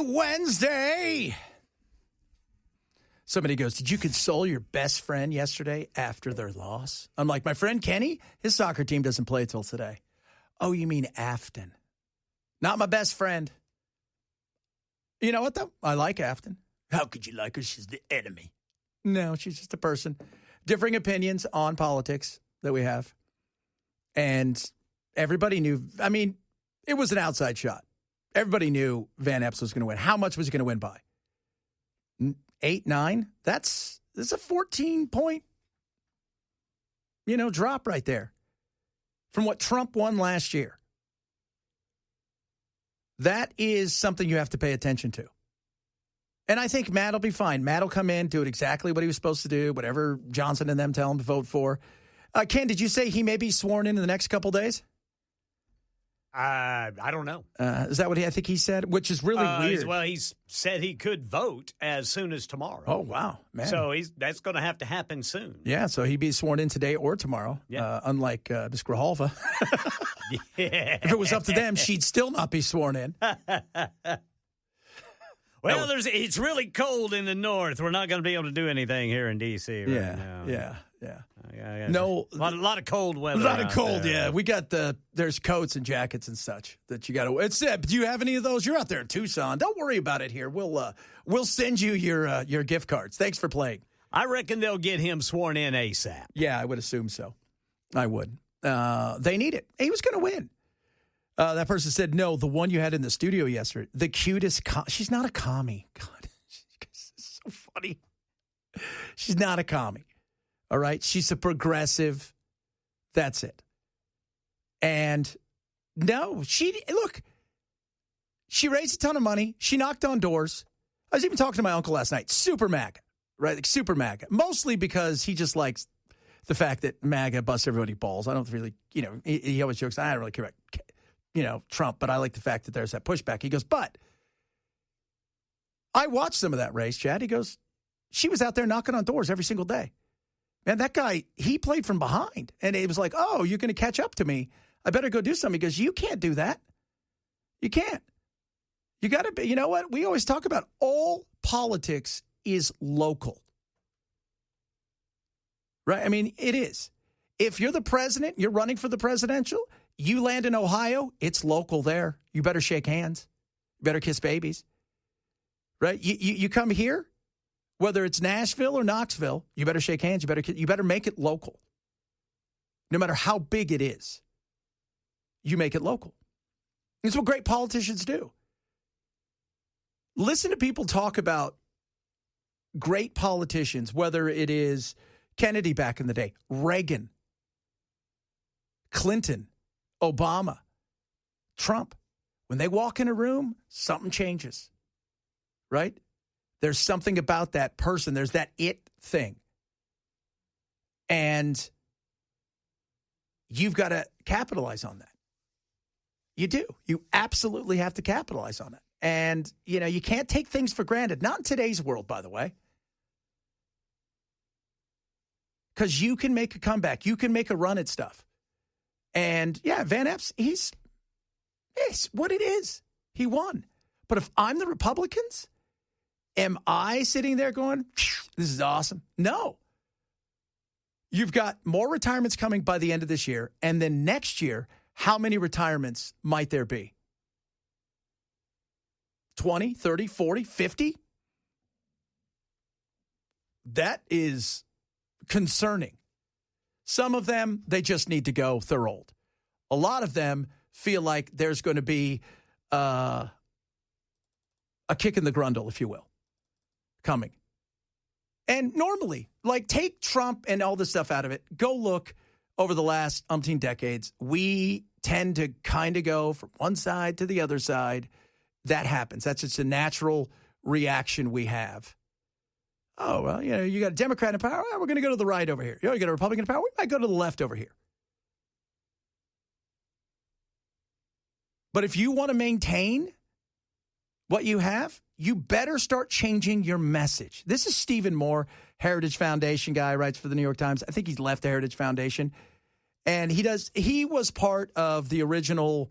Wednesday. Somebody goes, did you console your best friend yesterday after their loss? I'm like, my friend Kenny, his soccer team doesn't play till today. Oh, you mean Afton. Not my best friend. You know what, though? I like Afton. How could you like her? She's the enemy. No, she's just a person. Differing opinions on politics that we have. And everybody knew, I mean, it was an outside shot. Everybody knew Van Epps was going to win. How much was he going to win by? 8, 9? That's a 14-point, drop right there from what Trump won last year. That is something you have to pay attention to. And I think Matt will be fine. Matt will come in, do it exactly what he was supposed to do, whatever Johnson and them tell him to vote for. Ken, did you say he may be sworn in the next couple days? I don't know. Is that what I think he said? Which is really weird. Well, he said he could vote as soon as tomorrow. Oh, wow. Man. So that's going to have to happen soon. Yeah, so he'd be sworn in today or tomorrow, unlike Ms. Grijalva. Yeah. If it was up to them, she'd still not be sworn in. Well, it's really cold in the north. We're not going to be able to do anything here in D.C. right now. Yeah. No, a lot of cold weather. A lot of cold, yeah. We got there's coats and jackets and such that you got to. Do you have any of those? You're out there in Tucson. Don't worry about it here. We'll send you your gift cards. Thanks for playing. I reckon they'll get him sworn in ASAP. Yeah, I would assume so. I would. They need it. He was going to win. That person said, no, the one you had in the studio yesterday, the cutest. She's not a commie. God, this is so funny. She's not a commie. All right. She's a progressive. That's it. And no, she raised a ton of money. She knocked on doors. I was even talking to my uncle last night. Super MAGA, right? Like super MAGA. Mostly because he just likes the fact that MAGA busts everybody balls. I don't really, he always jokes, I don't really care about, Trump, but I like the fact that there's that pushback. He goes, but I watched some of that race, Chad. He goes, she was out there knocking on doors every single day. Man, that guy, he played from behind. And it was like, oh, you're going to catch up to me. I better go do something. He goes, you can't do that. You can't. You got to be, you know what? We always talk about all politics is local. Right? I mean, it is. If you're the president, you're running for the presidential, you land in Ohio, it's local there. You better shake hands. You better kiss babies. Right? You come here, whether it's Nashville or Knoxville, you better shake hands. You better make it local. No matter how big it is, you make it local. That's what great politicians do. Listen to people talk about great politicians, whether it is Kennedy back in the day, Reagan, Clinton, Obama, Trump. When they walk in a room, something changes, right? There's something about that person. There's that it thing. And you've got to capitalize on that. You do. You absolutely have to capitalize on it. And, you can't take things for granted. Not in today's world, by the way. Because you can make a comeback. You can make a run at stuff. And, yeah, Van Epps, it's what it is. He won. But if I'm the Republicans, am I sitting there going, this is awesome? No. You've got more retirements coming by the end of this year. And then next year, how many retirements might there be? 20, 30, 40, 50? That is concerning. Some of them, they just need to go. They're old. A lot of them feel like there's going to be a kick in the grundle, if you will, coming. And normally, take Trump and all this stuff out of it. Go look over the last umpteen decades. We tend to kind of go from one side to the other side. That happens. That's just a natural reaction we have. Oh, well, you got a Democrat in power. Well, we're going to go to the right over here. You got a Republican in power. We might go to the left over here. But if you want to maintain what you have, you better start changing your message. This is Stephen Moore, Heritage Foundation guy, writes for the New York Times. I think he's left the Heritage Foundation. And he was part of the original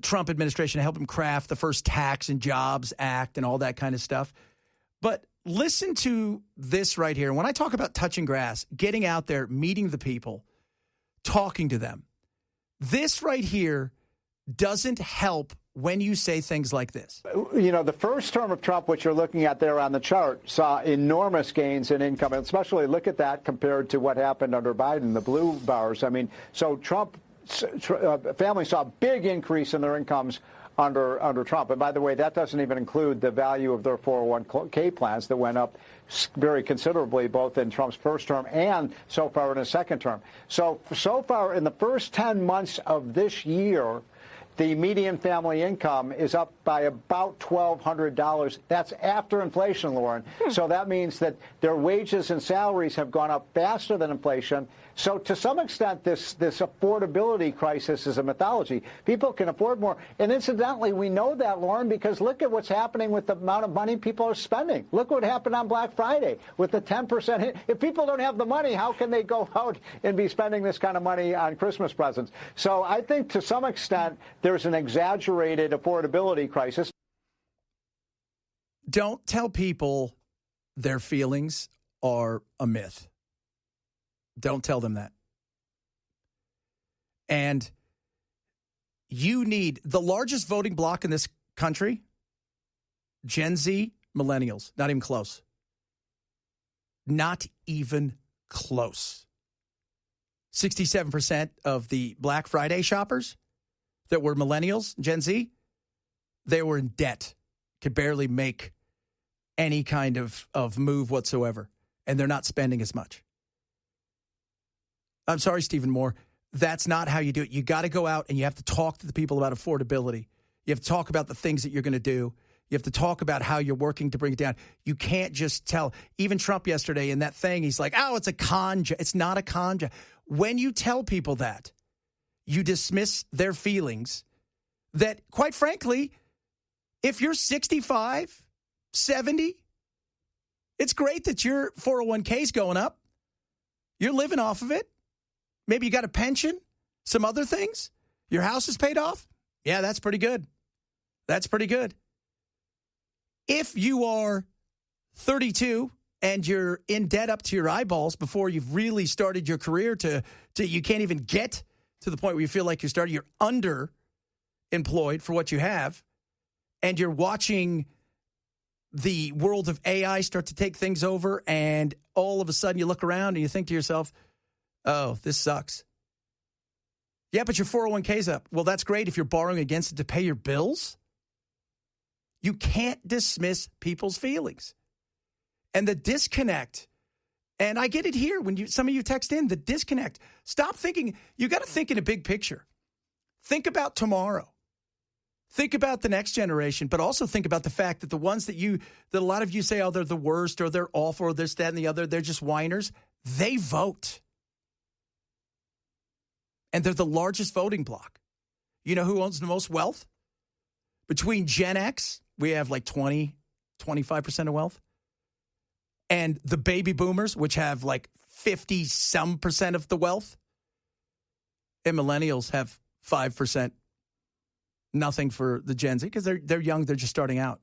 Trump administration to help him craft the first Tax and Jobs Act and all that kind of stuff. But listen to this right here. When I talk about touching grass, getting out there, meeting the people, talking to them, this right here doesn't help when you say things like this. The first term of Trump, which you're looking at there on the chart, saw enormous gains in income, and especially look at that compared to what happened under Biden, the blue bars. I mean, so Trump families saw a big increase in their incomes under Trump. And by the way, that doesn't even include the value of their 401k plans that went up very considerably, both in Trump's first term and so far in his second term. So far in the first 10 months of this year, the median family income is up by about $1,200. That's after inflation, Lauren. So that means that their wages and salaries have gone up faster than inflation. So to some extent, this affordability crisis is a mythology. People can afford more. And incidentally, we know that, Lauren, because look at what's happening with the amount of money people are spending. Look what happened on Black Friday with the 10% hit. If people don't have the money, how can they go out and be spending this kind of money on Christmas presents? So I think to some extent, there's an exaggerated affordability crisis. Don't tell people their feelings are a myth. Don't tell them that. And you need the largest voting bloc in this country, Gen Z, millennials, not even close. Not even close. 67% of the Black Friday shoppers that were millennials, Gen Z, they were in debt, could barely make any kind of move whatsoever, and they're not spending as much. I'm sorry, Stephen Moore. That's not how you do it. You got to go out and you have to talk to the people about affordability. You have to talk about the things that you're going to do. You have to talk about how you're working to bring it down. You can't just tell. Even Trump yesterday in that thing, he's like, oh, it's a con job. It's not a con job. When you tell people that, you dismiss their feelings that, quite frankly, if you're 65, 70, it's great that your 401k is going up. You're living off of it. Maybe you got a pension, some other things. Your house is paid off. Yeah, that's pretty good. That's pretty good. If you are 32 and you're in debt up to your eyeballs before you've really started your career to you can't even get to the point where you feel like you're underemployed for what you have, and you're watching the world of AI start to take things over, and all of a sudden you look around and you think to yourself, oh, this sucks. Yeah, but your 401k's up. Well, that's great if you're borrowing against it to pay your bills. You can't dismiss people's feelings. And the disconnect, and I get it here when some of you text in, the disconnect. Stop thinking. You got to think in a big picture. Think about tomorrow. Think about the next generation, but also think about the fact that the ones that a lot of you say, oh, they're the worst, or they're awful, or this, that, and the other, they're just whiners. They vote. And they're the largest voting bloc. You know who owns the most wealth? Between Gen X, we have like 25% of wealth. And the baby boomers, which have like 50-some% of the wealth. And millennials have 5%. Nothing for the Gen Z because they're young. They're just starting out.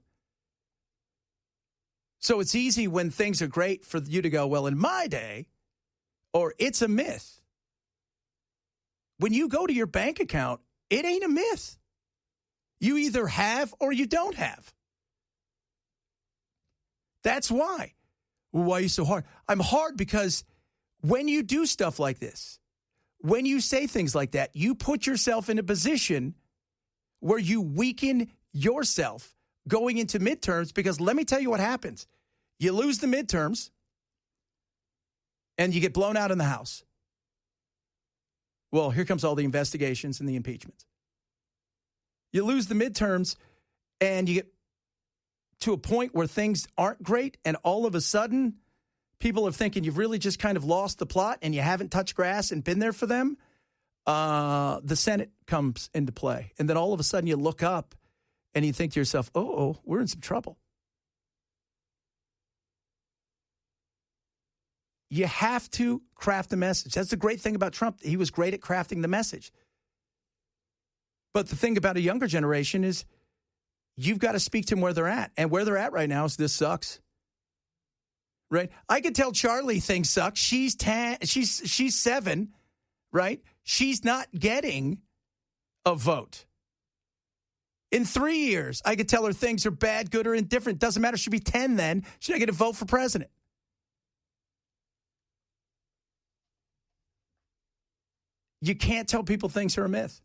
So it's easy when things are great for you to go, well, in my day, or it's a myth. When you go to your bank account, it ain't a myth. You either have or you don't have. That's why. Well, why are you so hard? I'm hard because when you do stuff like this, when you say things like that, you put yourself in a position where you weaken yourself going into midterms, because let me tell you what happens. You lose the midterms and you get blown out in the House. Well, here comes all the investigations and the impeachments. You lose the midterms and you get to a point where things aren't great, and all of a sudden people are thinking you've really just kind of lost the plot and you haven't touched grass and been there for them. The Senate comes into play. And then all of a sudden you look up and you think to yourself, oh, we're in some trouble. You have to craft a message. That's the great thing about Trump. He was great at crafting the message. But the thing about a younger generation is you've got to speak to them where they're at. And where they're at right now is this sucks. Right? I could tell Charlie things suck. She's 10, she's 7, right? She's not getting a vote. In 3 years, I could tell her things are bad, good, or indifferent. Doesn't matter. She'll be 10 then. She's not going to vote for president. You can't tell people things are a myth.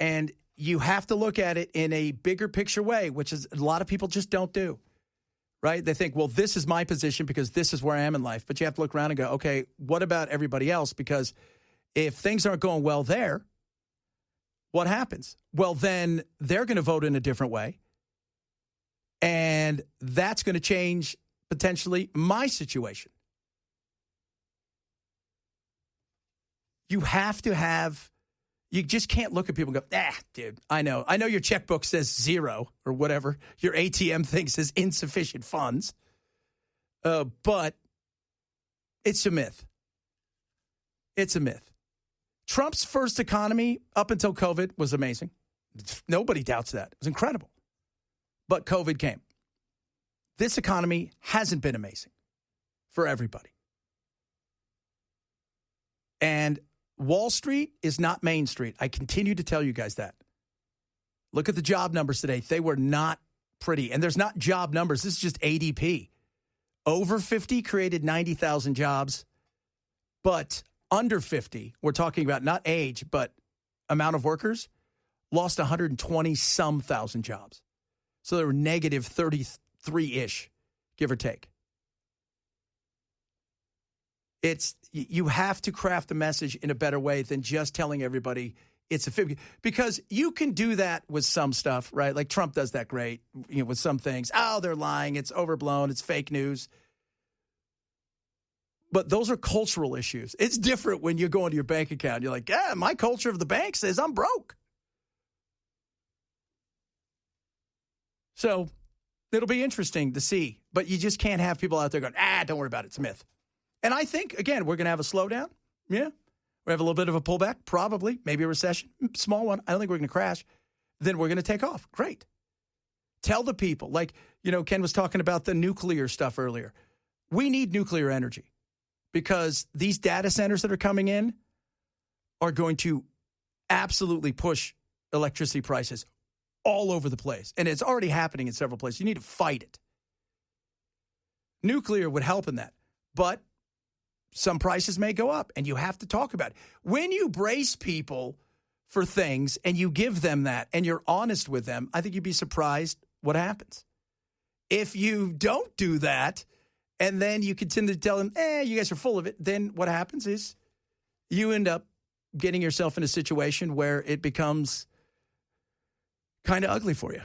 And you have to look at it in a bigger picture way, which is a lot of people just don't do. Right? They think, well, this is my position because this is where I am in life. But you have to look around and go, okay, what about everybody else? Because if things aren't going well there, what happens? Well, then they're going to vote in a different way. And that's going to change potentially my situation. You have to have, you just can't look at people and go, dude, I know your checkbook says 0 or whatever. Your ATM thing says insufficient funds. But it's a myth. It's a myth. Trump's first economy up until COVID was amazing. Nobody doubts that. It was incredible. But COVID came. This economy hasn't been amazing for everybody. And Wall Street is not Main Street. I continue to tell you guys that. Look at the job numbers today. They were not pretty. And there's not job numbers. This is just ADP. Over 50 created 90,000 jobs. But under 50, we're talking about not age, but amount of workers, lost 120-some thousand jobs. So they were negative 33-ish, give or take. You have to craft the message in a better way than just telling everybody it's a 50. Because you can do that with some stuff, right? Like Trump does that great, with some things. Oh, they're lying. It's overblown. It's fake news. But those are cultural issues. It's different when you go into your bank account. You're like, my culture of the bank says I'm broke. So it'll be interesting to see. But you just can't have people out there going, don't worry about it. It's a myth. And I think, again, we're going to have a slowdown. Yeah. We have a little bit of a pullback, probably, maybe a recession, small one. I don't think we're going to crash. Then we're going to take off. Great. Tell the people, like, Ken was talking about the nuclear stuff earlier. We need nuclear energy because these data centers that are coming in are going to absolutely push electricity prices all over the place. And it's already happening in several places. You need to fight it. Nuclear would help in that. But some prices may go up, and you have to talk about it. When you brace people for things and you give them that and you're honest with them, I think you'd be surprised what happens. If you don't do that and then you continue to tell them, you guys are full of it, then what happens is you end up getting yourself in a situation where it becomes kind of ugly for you.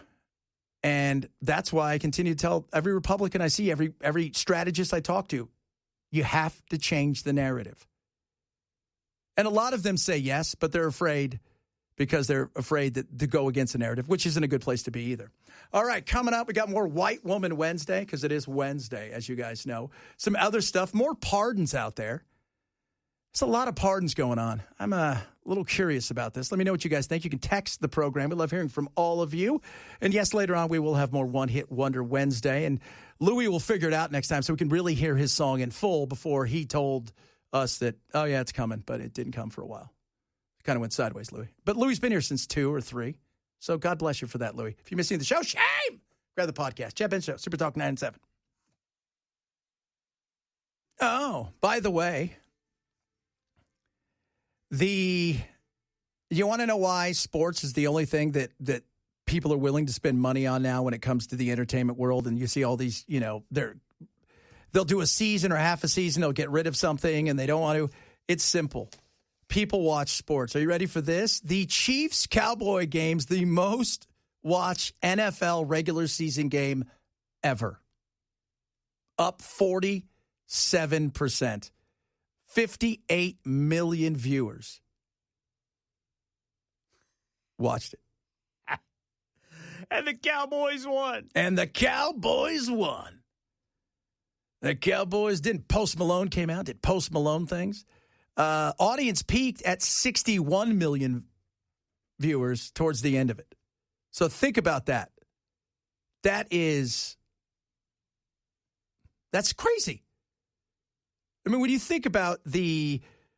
And that's why I continue to tell every Republican I see, every strategist I talk to, you have to change the narrative. And a lot of them say yes, but they're afraid because they're afraid to go against the narrative, which isn't a good place to be either. All right, coming up, we got more White Woman Wednesday because it is Wednesday, as you guys know. Some other stuff, more pardons out there. There's a lot of pardons going on. I'm a little curious about this. Let me know what you guys think. You can text the program. We love hearing from all of you. And yes, later on, we will have more One Hit Wonder Wednesday. And Louis will figure it out next time so we can really hear his song in full before he told us that, oh, yeah, it's coming, but it didn't come for a while. It kind of went sideways, Louis. But Louis's been here since 2 or 3. So God bless you for that, Louis. If you're missing the show, shame! Grab the podcast. Chad Benson Show, Super Talk 9 and 7. Oh, by the way, you want to know why sports is the only thing that people are willing to spend money on now when it comes to the entertainment world? And you see all these, they'll do a season or half a season, they'll get rid of something, and they don't want to. It's simple. People watch sports. Are you ready for this? The Chiefs-Cowboy game's the most watched NFL regular season game ever. Up 47%. 58 million viewers watched it. And the Cowboys won. The Cowboys didn't. Post Malone came out, did Post Malone things. Audience peaked at 61 million viewers towards the end of it. So think about that. That's crazy. I mean, when you think about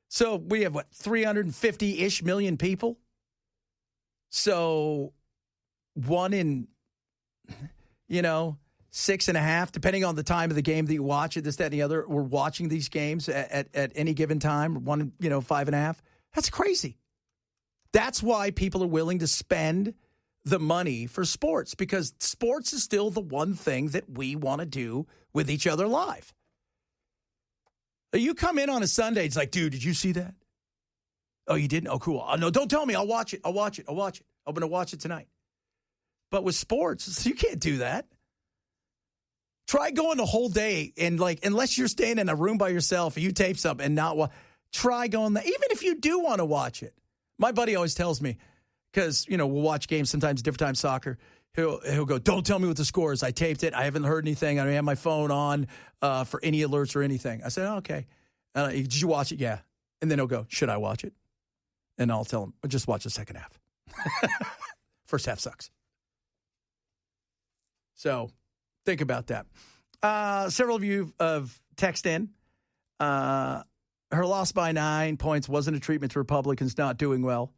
so we have 350-ish million people? So 1 in, 6.5, depending on the time of the game that you watch it, this, that, and the other, we're watching these games at any given time, 5.5. That's crazy. That's why people are willing to spend the money for sports, because sports is still the one thing that we want to do with each other live. You come in on a Sunday, it's like, dude, did you see that? Oh, you didn't? Oh, cool. Oh, no, don't tell me. I'll watch it. I'm going to watch it tonight. But with sports, you can't do that. Try going the whole day and, unless you're staying in a room by yourself and you tape something and not try going there. Even if you do want to watch it. My buddy always tells me, because, we'll watch games sometimes, different times, soccer. He'll go, don't tell me what the score is. I taped it. I haven't heard anything. I don't have my phone on for any alerts or anything. I said, oh, okay. Did you watch it? Yeah. And then he'll go, should I watch it? And I'll tell him, just watch the second half. First half sucks. So think about that. Several of you have texted in. Her loss by 9 points wasn't a treatment to Republicans not doing well.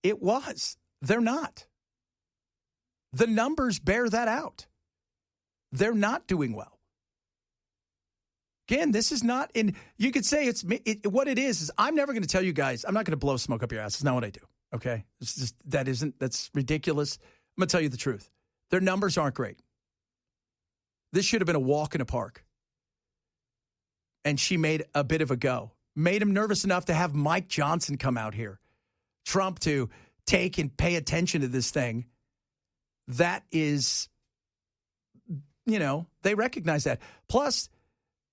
It was. They're not. The numbers bear that out. They're not doing well. Again, this is not in. You could say what it is I'm never going to tell you guys. I'm not going to blow smoke up your ass. It's not what I do. Okay, it's just that's ridiculous. I'm going to tell you the truth. Their numbers aren't great. This should have been a walk in a park. And she made a bit of a go. Made him nervous enough to have Mike Johnson come out here. Trump to take and pay attention to this thing. That is, they recognize that. Plus,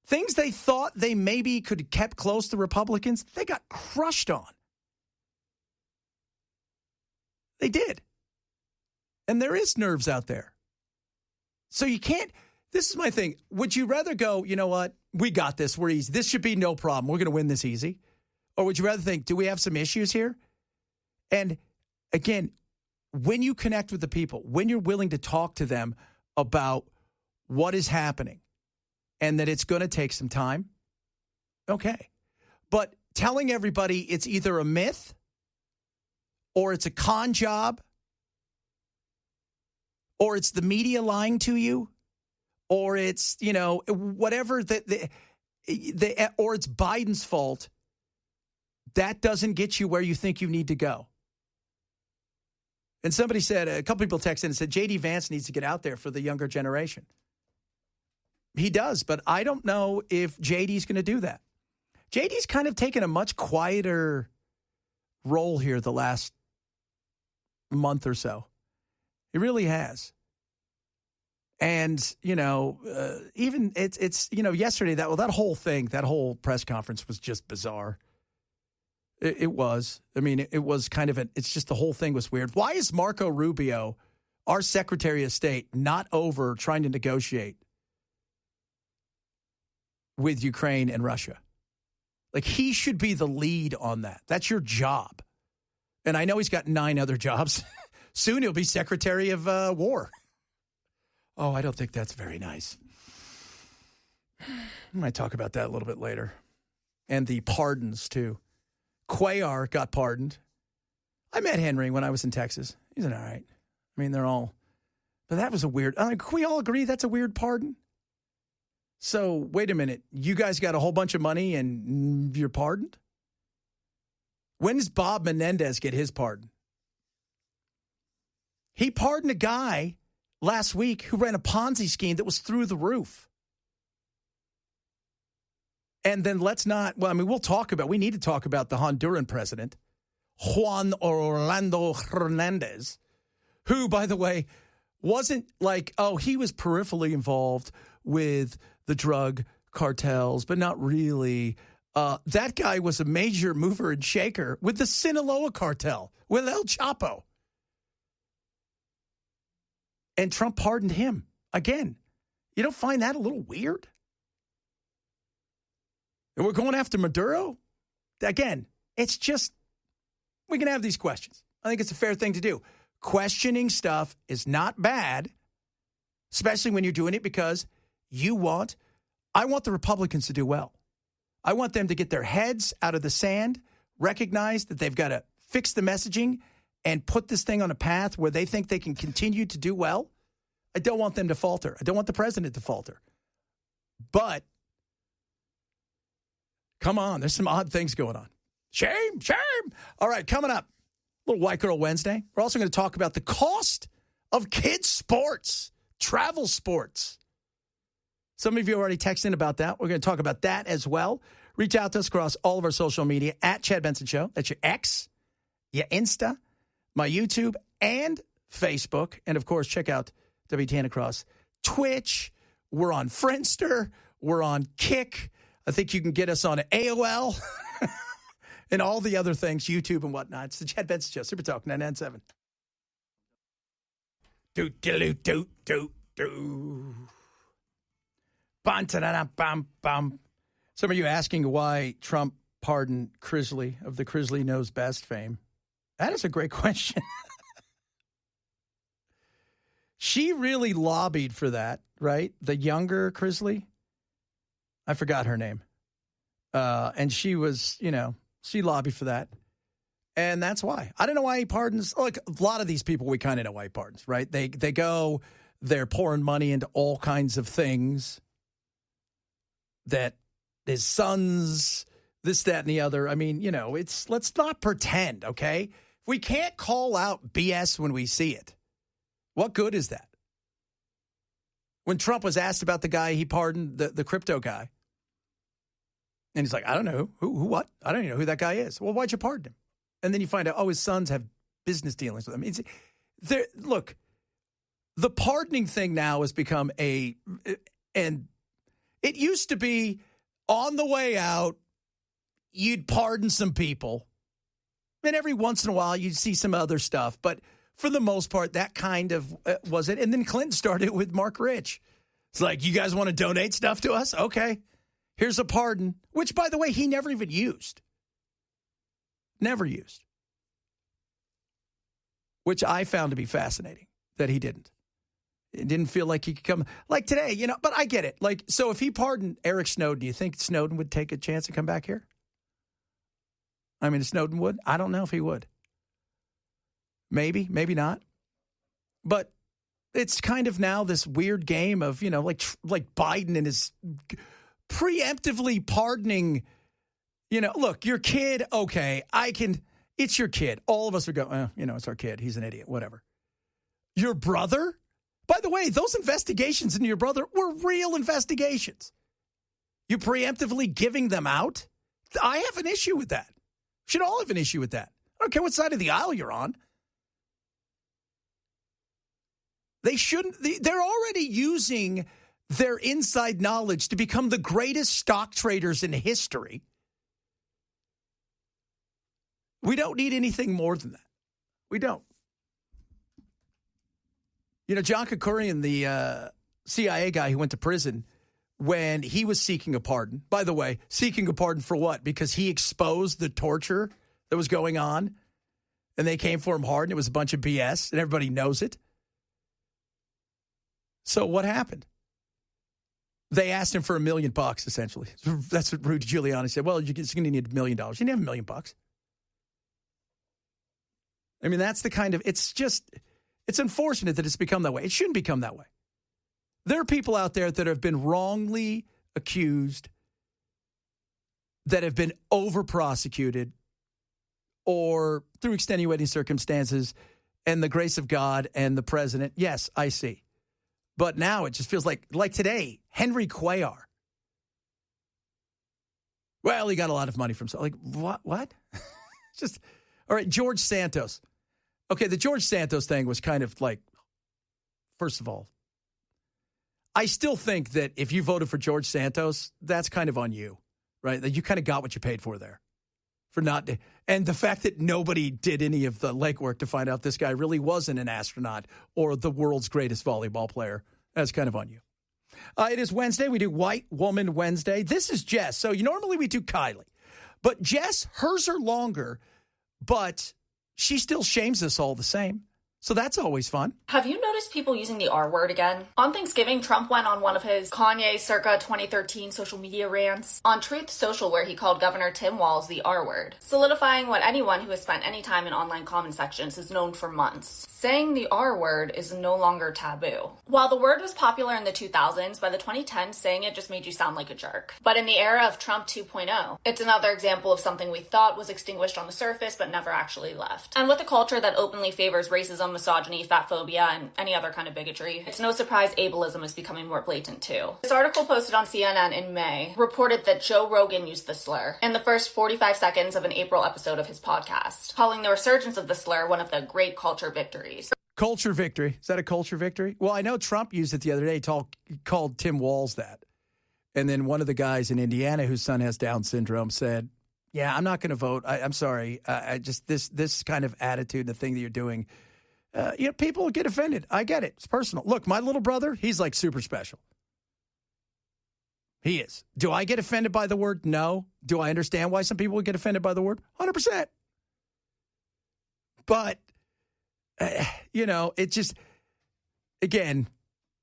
things they thought they maybe could have kept close to Republicans, they got crushed on. They did. And there is nerves out there. So you can't, this is my thing. Would you rather go, you know what, we got this, we're easy. This should be no problem. We're going to win this easy. Or would you rather think, do we have some issues here? And again, when you connect with the people, when you're willing to talk to them about what is happening and that it's going to take some time, okay. But telling everybody it's either a myth or it's a con job or it's the media lying to you or it's, whatever, or it's Biden's fault, that doesn't get you where you think you need to go. And somebody said, a couple people texted and said, J.D. Vance needs to get out there for the younger generation. He does, but I don't know if J.D.'s going to do that. J.D.'s kind of taken a much quieter role here the last month or so. He really has. And, even it's yesterday, that whole thing, that whole press conference was just bizarre. It was. I mean, it was kind of it's just the whole thing was weird. Why is Marco Rubio, our Secretary of State, not over trying to negotiate with Ukraine and Russia? Like, he should be the lead on that. That's your job. And I know he's got 9 other jobs. Soon he'll be Secretary of War. Oh, I don't think that's very nice. I might talk about that a little bit later. And the pardons, too. Cuellar got pardoned. I met Henry when I was in Texas. He's all right. I mean, they're all... But that was a weird... can we all agree that's a weird pardon? So, wait a minute. You guys got a whole bunch of money and you're pardoned? When does Bob Menendez get his pardon? He pardoned a guy last week who ran a Ponzi scheme that was through the roof. And then we'll talk about, we need to talk about the Honduran president, Juan Orlando Hernandez, who, by the way, wasn't like, he was peripherally involved with the drug cartels, but not really. That guy was a major mover and shaker with the Sinaloa cartel, with El Chapo. And Trump pardoned him. Again, you don't find that a little weird? And we're going after Maduro? Again, it's just, we can have these questions. I think it's a fair thing to do. Questioning stuff is not bad, especially when you're doing it because I want the Republicans to do well. I want them to get their heads out of the sand, recognize that they've got to fix the messaging and put this thing on a path where they think they can continue to do well. I don't want them to falter. I don't want the president to falter. But, come on, there's some odd things going on. Shame, shame. All right, coming up, a little White Girl Wednesday. We're also going to talk about the cost of kids' sports, travel sports. Some of you already texted in about that. We're going to talk about that as well. Reach out to us across all of our social media at Chad Benson Show. That's your X, your Insta, my YouTube, and Facebook. And, of course, check out WTN across Twitch. We're on Friendster. We're on Kick. I think you can get us on AOL and all the other things, YouTube and whatnot. It's the Chad Benson Show, Super Talk 997. Do. Bum. Some of you asking why Trump pardoned Crisley of the Crisley Knows Best fame. That is a great question. She really lobbied for that, right? The younger Crisley. I forgot her name. And she was, she lobbied for that. And that's why. I don't know why he pardons. Look, a lot of these people, we kind of know why he pardons, right? They're pouring money into all kinds of things that his sons, this, that, and the other. I mean, let's not pretend, okay? If we can't call out BS when we see it, what good is that? When Trump was asked about the guy he pardoned, the crypto guy, and he's like, I don't know. Who, what? I don't even know who that guy is. Well, why'd you pardon him? And then you find out, his sons have business dealings with him. Look, the pardoning thing now has become and it used to be on the way out, you'd pardon some people. And every once in a while, you'd see some other stuff. But for the most part, that kind of was it. And then Clinton started with Mark Rich. It's like, you guys want to donate stuff to us? Okay. Here's a pardon, which, by the way, he never even used. Never used. Which I found to be fascinating that he didn't. It didn't feel like he could come like today, but I get it. Like, so if he pardoned Eric Snowden, do you think Snowden would take a chance to come back here? I mean, Snowden would. I don't know if he would. Maybe, maybe not. But it's kind of now this weird game of, like Biden and his preemptively pardoning, look, your kid, okay, it's your kid. All of us would go, it's our kid. He's an idiot, whatever. Your brother? By the way, those investigations into your brother were real investigations. You preemptively giving them out? I have an issue with that. Should all have an issue with that. I don't care what side of the aisle you're on. They shouldn't. They're already using their inside knowledge to become the greatest stock traders in history. We don't need anything more than that. We don't. John Kukurian, the CIA guy who went to prison when he was seeking a pardon. By the way, seeking a pardon for what? Because he exposed the torture that was going on, and they came for him hard, and it was a bunch of BS, and everybody knows it. So what happened? They asked him for $1 million, essentially. That's what Rudy Giuliani said. Well, you're going to need $1 million. You didn't have $1 million. I mean, that's the kind of, it's unfortunate that it's become that way. It shouldn't become that way. There are people out there that have been wrongly accused, that have been over-prosecuted, or through extenuating circumstances, and the grace of God and the president. Yes, I see. But now it just feels like today, Henry Cuellar. Well, he got a lot of money from, like, what? Just, all right, George Santos. Okay, the George Santos thing was kind of like, first of all, I still think that if you voted for George Santos, that's kind of on you, right? That you kind of got what you paid for there. And the fact that nobody did any of the legwork to find out this guy really wasn't an astronaut or the world's greatest volleyball player, that's kind of on you. It is Wednesday. We do White Woman Wednesday. This is Jess. So normally we do Kylie. But Jess, hers are longer, but she still shames us all the same. So that's always fun. Have you noticed people using the R word again? On Thanksgiving, Trump went on one of his Kanye circa 2013 social media rants on Truth Social, where he called Governor Tim Walz the R word, solidifying what anyone who has spent any time in online comment sections has known for months. Saying the R word is no longer taboo. While the word was popular in the 2000s, by the 2010s, saying it just made you sound like a jerk. But in the era of Trump 2.0, it's another example of something we thought was extinguished on the surface, but never actually left. And with a culture that openly favors racism, misogyny, fatphobia, and any other kind of bigotry, it's no surprise ableism is becoming more blatant too. This article posted on CNN in May reported that Joe Rogan used the slur in the first 45 seconds of an April episode of his podcast, calling the resurgence of the slur one of the great culture victories. Culture victory. Is that a culture victory? Well, I know Trump used it the other day, called Tim Walz that. And then one of the guys in Indiana whose son has Down syndrome said, yeah, I'm not going to vote. I'm sorry. I just this kind of attitude, the thing that you're doing, people get offended. I get it. It's personal. Look, my little brother, he's like super special. He is. Do I get offended by the word? No. Do I understand why some people would get offended by the word? 100%. But it just, again,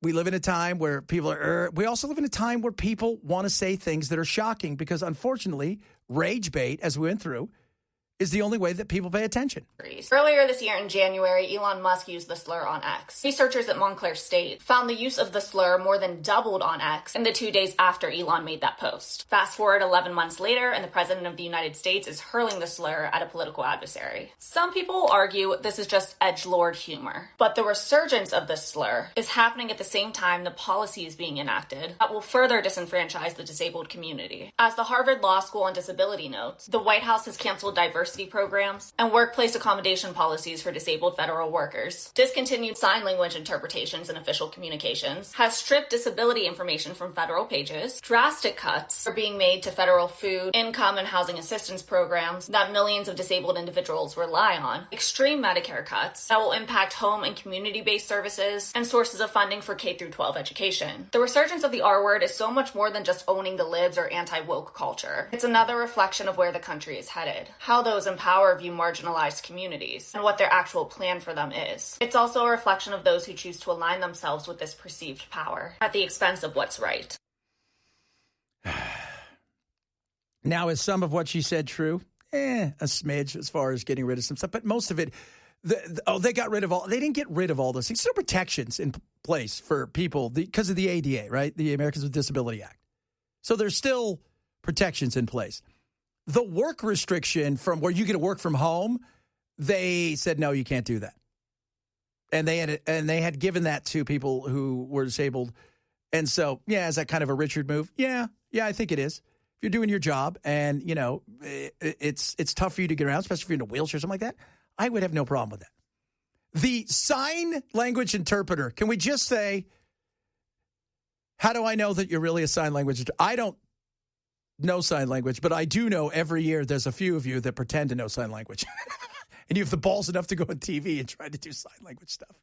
we live in a time where people are, we also live in a time where people want to say things that are shocking because, unfortunately, rage bait, as we went through, is the only way that people pay attention. Earlier this year in January, Elon Musk used the slur on X. Researchers at Montclair State found the use of the slur more than doubled on X in the 2 days after Elon made that post. Fast forward 11 months later, and the president of the United States is hurling the slur at a political adversary. Some people argue this is just edgelord humor, but the resurgence of the slur is happening at the same time the policy is being enacted that will further disenfranchise the disabled community. As the Harvard Law School on Disability notes, the White House has canceled diversity programs and workplace accommodation policies for disabled federal workers, discontinued sign language interpretations in official communications, has stripped disability information from federal pages, drastic cuts are being made to federal food, income, and housing assistance programs that millions of disabled individuals rely on, extreme Medicare cuts that will impact home and community-based services, and sources of funding for K-12 education. The resurgence of the R word is so much more than just owning the libs or anti-woke culture. It's another reflection of where the country is headed, how those in power view marginalized communities, and what their actual plan for them is. It's also a reflection of those who choose to align themselves with this perceived power at the expense of what's right. Now, is some of what she said true? A smidge as far as getting rid of some stuff, but most of it, they got rid of all, they didn't get rid of all those things. Still protections in place for people because of the ADA, right? The Americans with Disability Act. So there's still protections in place. The work restriction from where you get to work from home, they said, no, you can't do that. And they had given that to people who were disabled. And so, yeah, is that kind of a Richard move? Yeah, I think it is. If you're doing your job and, it's tough for you to get around, especially if you're in a wheelchair or something like that, I would have no problem with that. The sign language interpreter, can we just say, how do I know that you're really a sign language interpreter? I don't know sign language, but I do know every year there's a few of you that pretend to know sign language. And you have the balls enough to go on TV and try to do sign language stuff.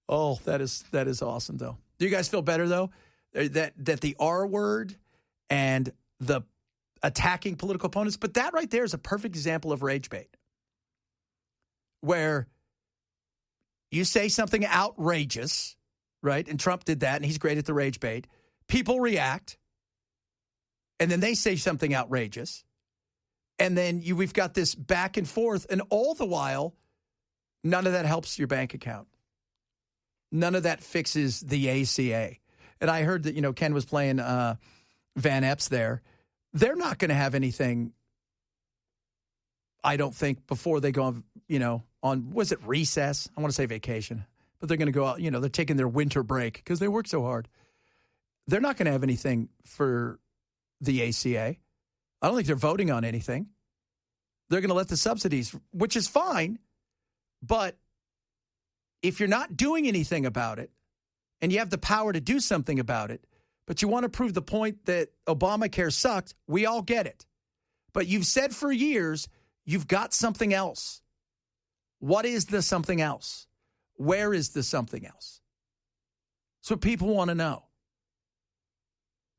Oh, that is awesome, though. Do you guys feel better, though, that the R word and the attacking political opponents, but that right there is a perfect example of rage bait, where you say something outrageous, right? And Trump did that, and he's great at the rage bait. People react. And then they say something outrageous. And then we've got this back and forth. And all the while, none of that helps your bank account. None of that fixes the ACA. And I heard that, Ken was playing Van Epps there. They're not going to have anything, I don't think, before they go on, was it recess? I want to say vacation. But they're going to go out, they're taking their winter break because they work so hard. They're not going to have anything for the ACA. I don't think they're voting on anything. They're going to let the subsidies, which is fine. But if you're not doing anything about it and you have the power to do something about it, but you want to prove the point that Obamacare sucked, we all get it. But you've said for years, you've got something else. What is the something else? Where is the something else? That's what people want to know.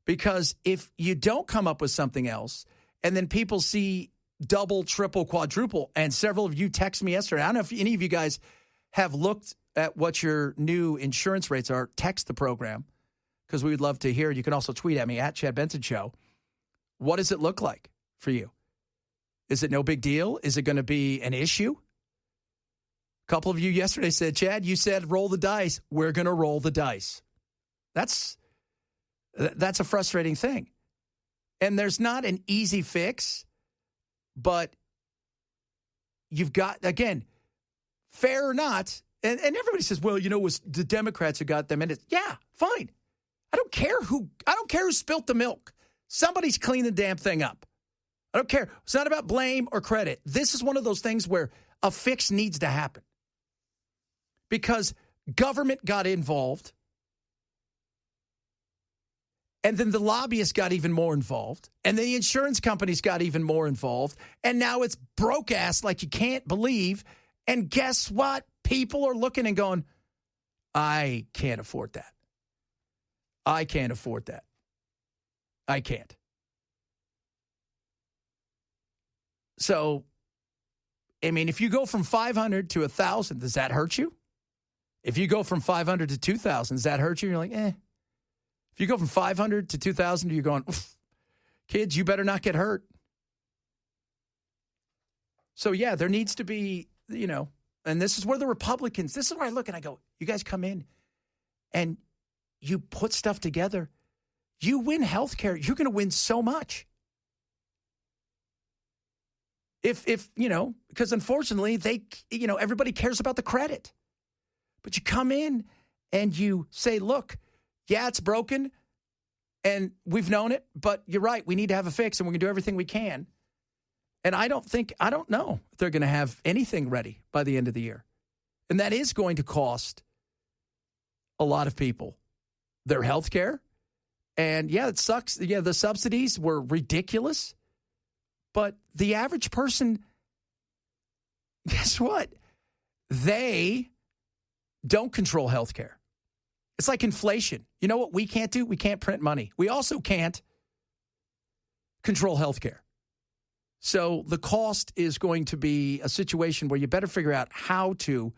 Because if you don't come up with something else, and then people see double, triple, quadruple, and several of you text me yesterday. I don't know if any of you guys have looked at what your new insurance rates are. Text the program because we would love to hear. You can also tweet at me at Chad Benson Show. What does it look like for you? Is it no big deal? Is it going to be an issue? A couple of you yesterday said, Chad, you said roll the dice. We're going to roll the dice. That's a frustrating thing. And there's not an easy fix, but you've got, again, fair or not, and everybody says, well, you know, it was the Democrats who got them in it. Yeah, fine. I don't care who spilt the milk. Somebody's cleaning the damn thing up. I don't care. It's not about blame or credit. This is one of those things where a fix needs to happen because government got involved. And then the lobbyists got even more involved. And the insurance companies got even more involved. And now it's broke ass like you can't believe. And guess what? People are looking and going, I can't afford that. I can't afford that. I can't. So, I mean, if you go from 500 to 1,000, does that hurt you? If you go from 500 to 2,000, does that hurt you? You're like, eh. If you go from 500 to 2,000, you're going, kids, you better not get hurt. So, yeah, there needs to be, you know, and this is where the Republicans, this is where I look and I go, you guys come in and you put stuff together. You win healthcare, you're going to win so much. If you know, because unfortunately, everybody cares about the credit. But you come in and you say, look, yeah, it's broken, and we've known it, but you're right. We need to have a fix, and we're going to do everything we can. And I don't know if they're going to have anything ready by the end of the year. And that is going to cost a lot of people their health care. And, yeah, it sucks. Yeah, the subsidies were ridiculous. But the average person, guess what? They don't control health care. It's like inflation. You know what we can't do? We can't print money. We also can't control healthcare. So the cost is going to be a situation where you better figure out how to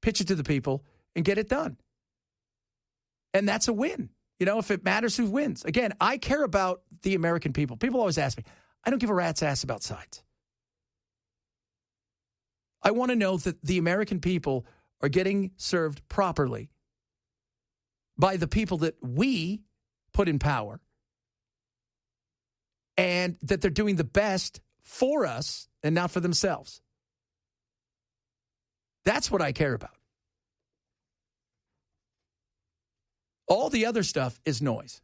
pitch it to the people and get it done. And that's a win. You know, if it matters who wins. Again, I care about the American people. People always ask me, I don't give a rat's ass about sides. I want to know that the American people are getting served properly by the people that we put in power, and that they're doing the best for us and not for themselves. That's what I care about. All the other stuff is noise.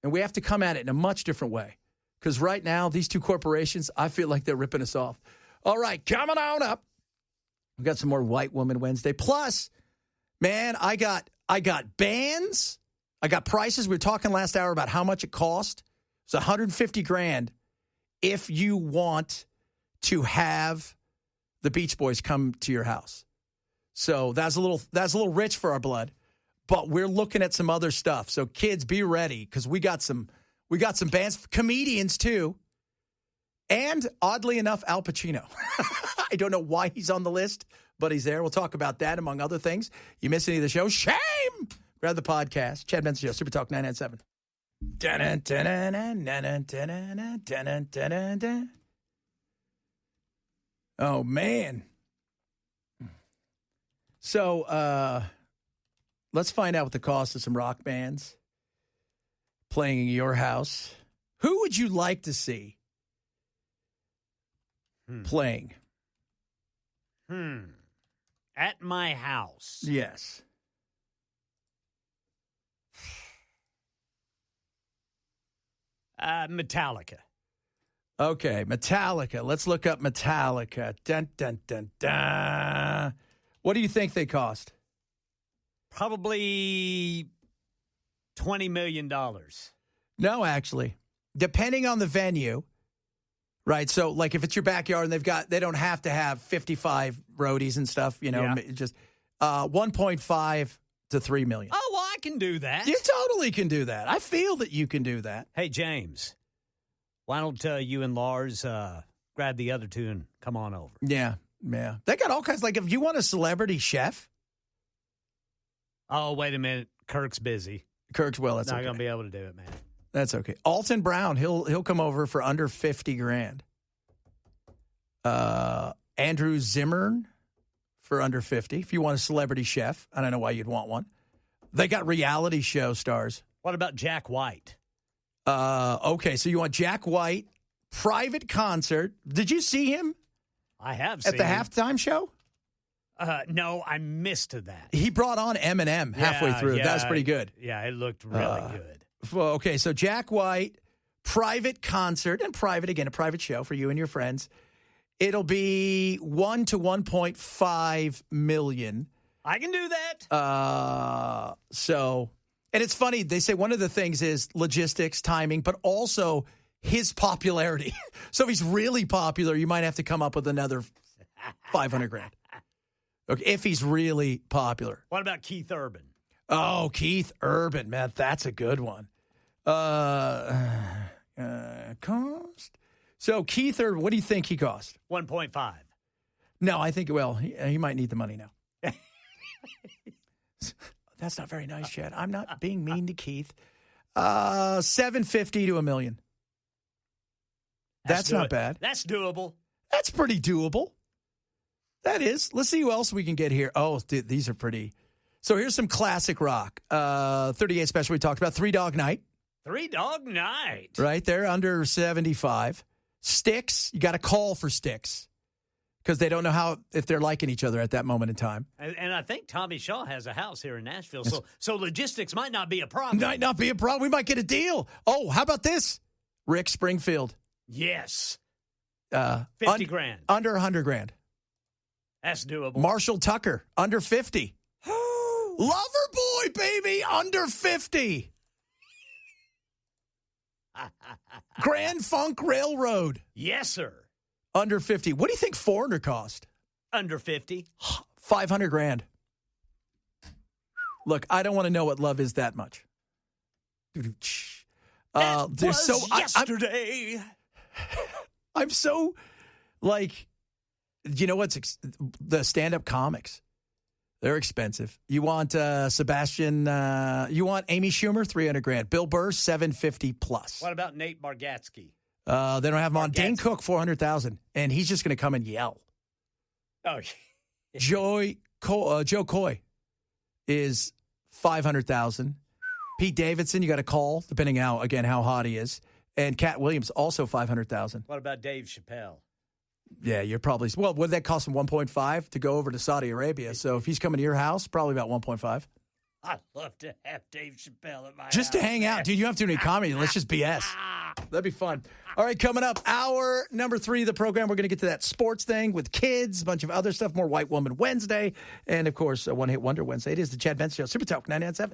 And we have to come at it in a much different way. Because right now, these two corporations, I feel like they're ripping us off. All right, coming on up. We've got some more White Woman Wednesday. Plus, man, I got bands. I got prices. We were talking last hour about how much it cost. It's $150,000 if you want to have the Beach Boys come to your house. So that's a little rich for our blood, but we're looking at some other stuff. So kids, be ready because we got some bands, comedians too, and oddly enough, Al Pacino. I don't know why he's on the list, but he's there. We'll talk about that, among other things. You miss any of the show? Shame! Grab the podcast. Chad Benson Show, Super Talk 997. Oh, man. So let's find out what the cost of some rock bands playing in your house. Who would you like to see playing? At my house. Yes. Metallica. Okay, Metallica. Let's look up Metallica. Dun, dun, dun, dun. What do you think they cost? Probably $20 million. No, actually. Depending on the venue, right? So, like, if it's your backyard and they don't have to have 55 roadies and stuff, you know, just 1.5 to $3 million. Oh, well, I can do that. You totally can do that. I feel that you can do that. Hey, James, why don't you and Lars grab the other two and come on over? Yeah. They got all kinds. Like, if you want a celebrity chef. Oh, wait a minute. Kirk's busy. That's not okay. going to be able to do it, man. That's okay. Alton Brown, he'll come over for under $50,000. Andrew Zimmern for under 50. If you want a celebrity chef, I don't know why you'd want one. They got reality show stars. What about Jack White? Okay, so you want Jack White, private concert. Did you see him? I have seen at the him. Halftime show? No, I missed that. He brought on Eminem halfway through. That was pretty good. Yeah, it looked really good. Well, okay, so Jack White, private concert, and a private show for you and your friends. It'll be $1 to $1.5 million. I can do that. And it's funny. They say one of the things is logistics, timing, but also his popularity. So if he's really popular, you might have to come up with another $500,000. Okay, if he's really popular. What about Keith Urban? Oh, Keith Urban, man, that's a good one. Cost. So Keith Urban, what do you think he cost? 1.5. No, I think he might need the money now. That's not very nice, Chad. I'm not being mean to Keith. $750,000 to $1 million. That's not bad. That's doable. That's pretty doable. That is. Let's see who else we can get here. Oh, these are pretty. So here's some classic rock. 38 Special we talked about. Three Dog Night. Three Dog Night. Right there, under 75. Styx, you got to call for Styx because they don't know if they're liking each other at that moment in time. And I think Tommy Shaw has a house here in Nashville, so logistics might not be a problem. Might not be a problem. We might get a deal. Oh, how about this? Rick Springfield. Yes. $50,000. Under $100,000. That's doable. Marshall Tucker, under 50. Loverboy, baby, under 50. Grand Funk Railroad. Yes, sir. Under 50. What do you think Foreigner cost? Under 50. $500,000. Look, I don't want to know what love is that much. That was yesterday. I'm so, like, you know what's the stand-up comics? They're expensive. You want Sebastian? You want Amy Schumer? $300,000. Bill Burr, $750,000 plus. What about Nate Bargatze? They don't have him on. Dane Cook, $400,000, and he's just going to come and yell. Oh, Joe Coy is $500,000. Pete Davidson, you got to call depending how hot he is, and Cat Williams also $500,000. What about Dave Chappelle? Yeah, you're probably what did that cost him? 1.5 to go over to Saudi Arabia. So if he's coming to your house, probably about 1.5. I'd love to have Dave Chappelle at my house. Just to hang out, dude. You don't have to do any comedy. Let's just BS. That'd be fun. All right, coming up, hour number 3 of the program. We're going to get to that sports thing with kids, a bunch of other stuff, more White Woman Wednesday, and of course, One Hit Wonder Wednesday. It is the Chad Benson Show, Super Talk 99.7.